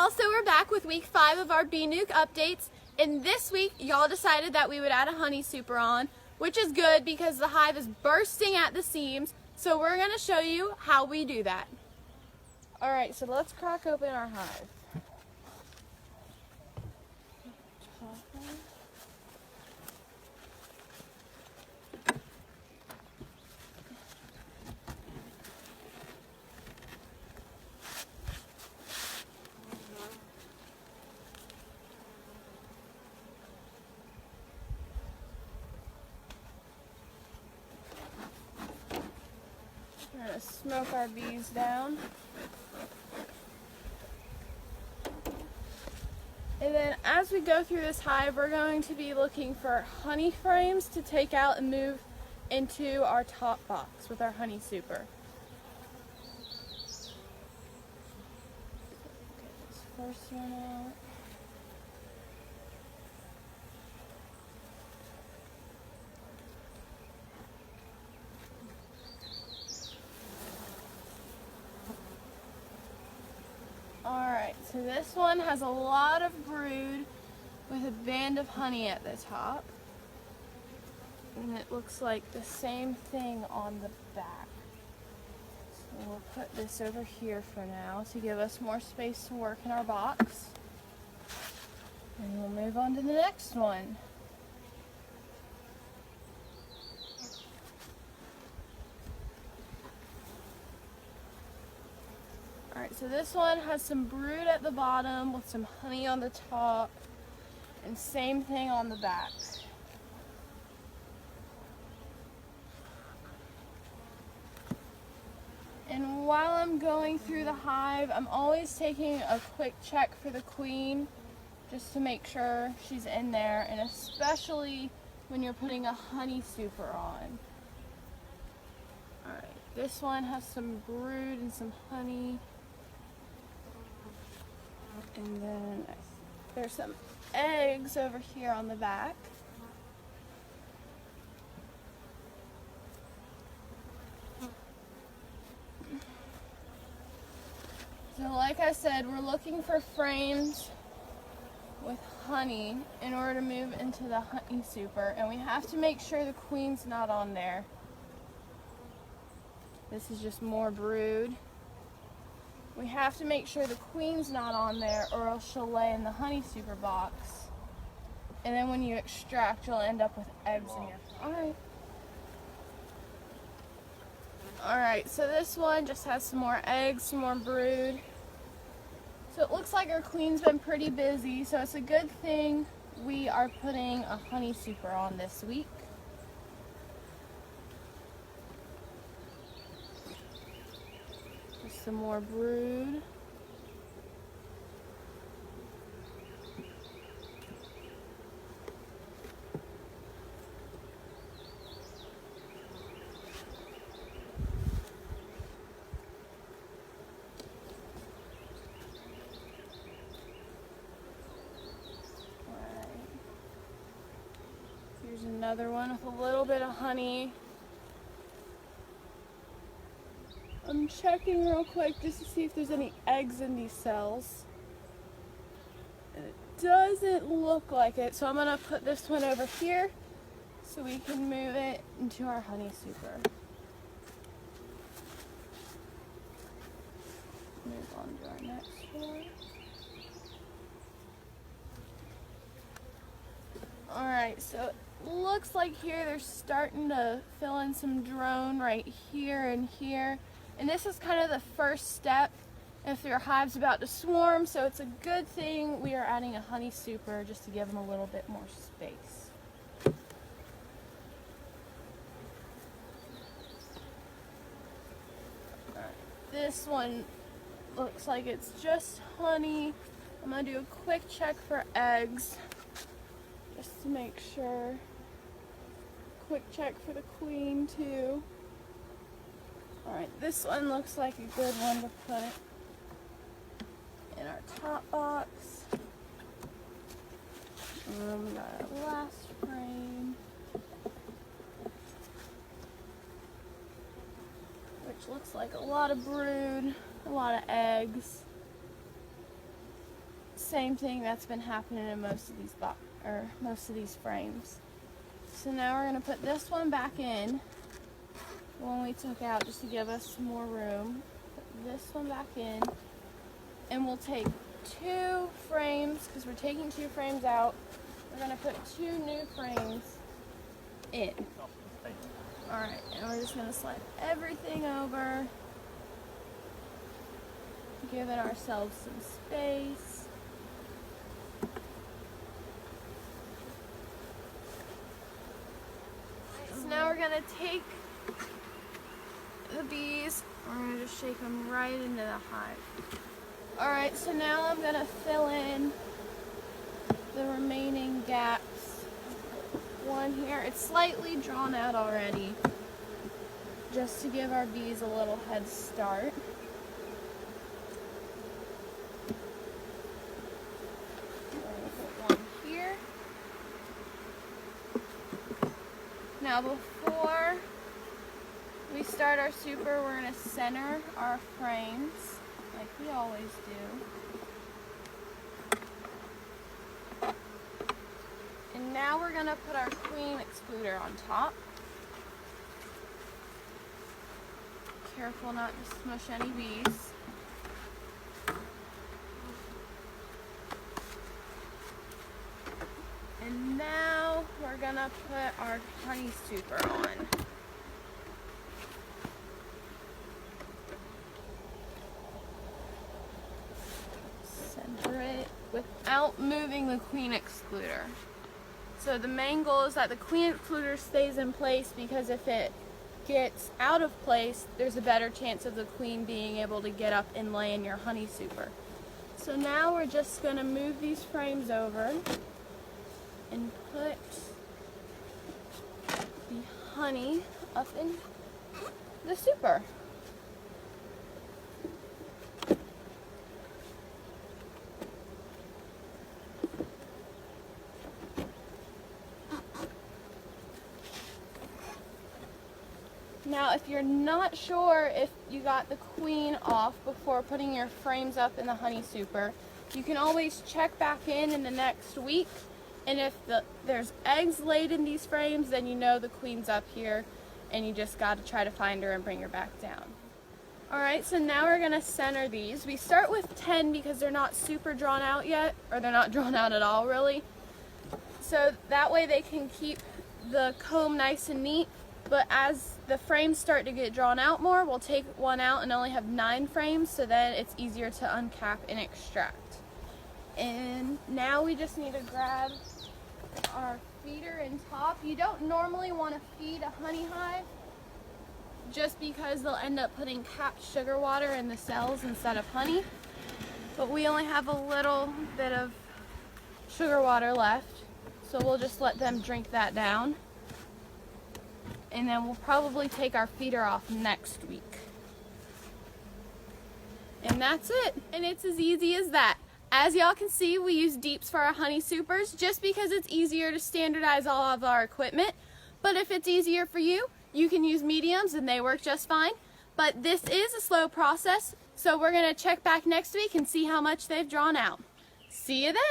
y'all, so we're back with week 5 of our Bee Nuke updates, and this week y'all decided that we would add a honey super on, which is good because the hive is bursting at the seams, so we're going to show you how we do that. Alright, so let's crack open our hive. We're going to smoke our bees down. And then as we go through this hive, we're going to be looking for honey frames to take out and move into our top box with our honey super. Get this first one out. Alright, so this one has a lot of brood with a band of honey at the top. And it looks like the same thing on the back. So we'll put this over here for now to give us more space to work in our box. And we'll move on to the next one. Alright, so this one has some brood at the bottom with some honey on the top, and same thing on the back. And while I'm going through the hive, I'm always taking a quick check for the queen, just to make sure she's in there, and especially when you're putting a honey super on. Alright, this one has some brood and some honey. And then there's some eggs over here on the back. So like I said, we're looking for frames with honey in order to move into the honey super, and we have to make sure the queen's not on there. This is just more brood. We have to make sure the queen's not on there, or else she'll lay in the honey super box. And then when you extract, you'll end up with eggs in your... Alright, so this one just has some more eggs, some more brood. So it looks like our queen's been pretty busy, so it's a good thing we are putting a honey super on this week. Some more brood. Alright. Here's another one with a little bit of honey. I'm checking real quick just to see if there's any eggs in these cells. And it doesn't look like it, so I'm going to put this one over here so we can move it into our honey super. Move on to our next one. Alright, so it looks like here they're starting to fill in some drone right here and here. And this is kind of the first step if your hive's about to swarm, so it's a good thing we are adding a honey super just to give them a little bit more space. Alright, this one looks like it's just honey. I'm going to do a quick check for eggs just to make sure. Quick check for the queen too. Alright, this one looks like a good one to put in our top box. And then we got our last frame, which looks like a lot of brood, a lot of eggs. same thing that's been happening in most of these frames. So now we're going to put this one back in, the one we took out just to give us some more room. Put this one back in, and we'll take 2 frames, because we're taking 2 frames out. We're going to put 2 new frames in. Alright, and we're just going to slide everything over, giving ourselves some space. So now we're going to take the bees, we're going to just shake them right into the hive. Alright, so now I'm going to fill in the remaining gaps. One here, it's slightly drawn out already, just to give our bees a little head start. Put one here. Now before we start our super, we're going to center our frames like we always do. And now we're going to put our queen excluder on top. Careful not to smush any bees. And now we're going to put our honey super on. Center it without moving the queen excluder. So the main goal is that the queen excluder stays in place, because if it gets out of place, there's a better chance of the queen being able to get up and lay in your honey super. So now we're just going to move these frames over and put the honey up in the super. Now, if you're not sure if you got the queen off before putting your frames up in the honey super, you can always check back in the next week, and if there's eggs laid in these frames, then you know the queen's up here, and you just got to try to find her and bring her back down. Alright, so now we're going to center these. We start with 10 because they're not super drawn out yet, or they're not drawn out at all really. So that way they can keep the comb nice and neat. But as the frames start to get drawn out more, we'll take one out and only have 9 frames, so then it's easier to uncap and extract. And now we just need to grab our feeder and top. You don't normally want to feed a honey hive, just because they'll end up putting capped sugar water in the cells instead of honey. But we only have a little bit of sugar water left, so we'll just let them drink that down. And then we'll probably take our feeder off next week. And that's it. And it's as easy as that. As y'all can see, we use deeps for our honey supers just because it's easier to standardize all of our equipment. But if it's easier for you, you can use mediums and they work just fine. But this is a slow process, so we're going to check back next week and see how much they've drawn out. See you then.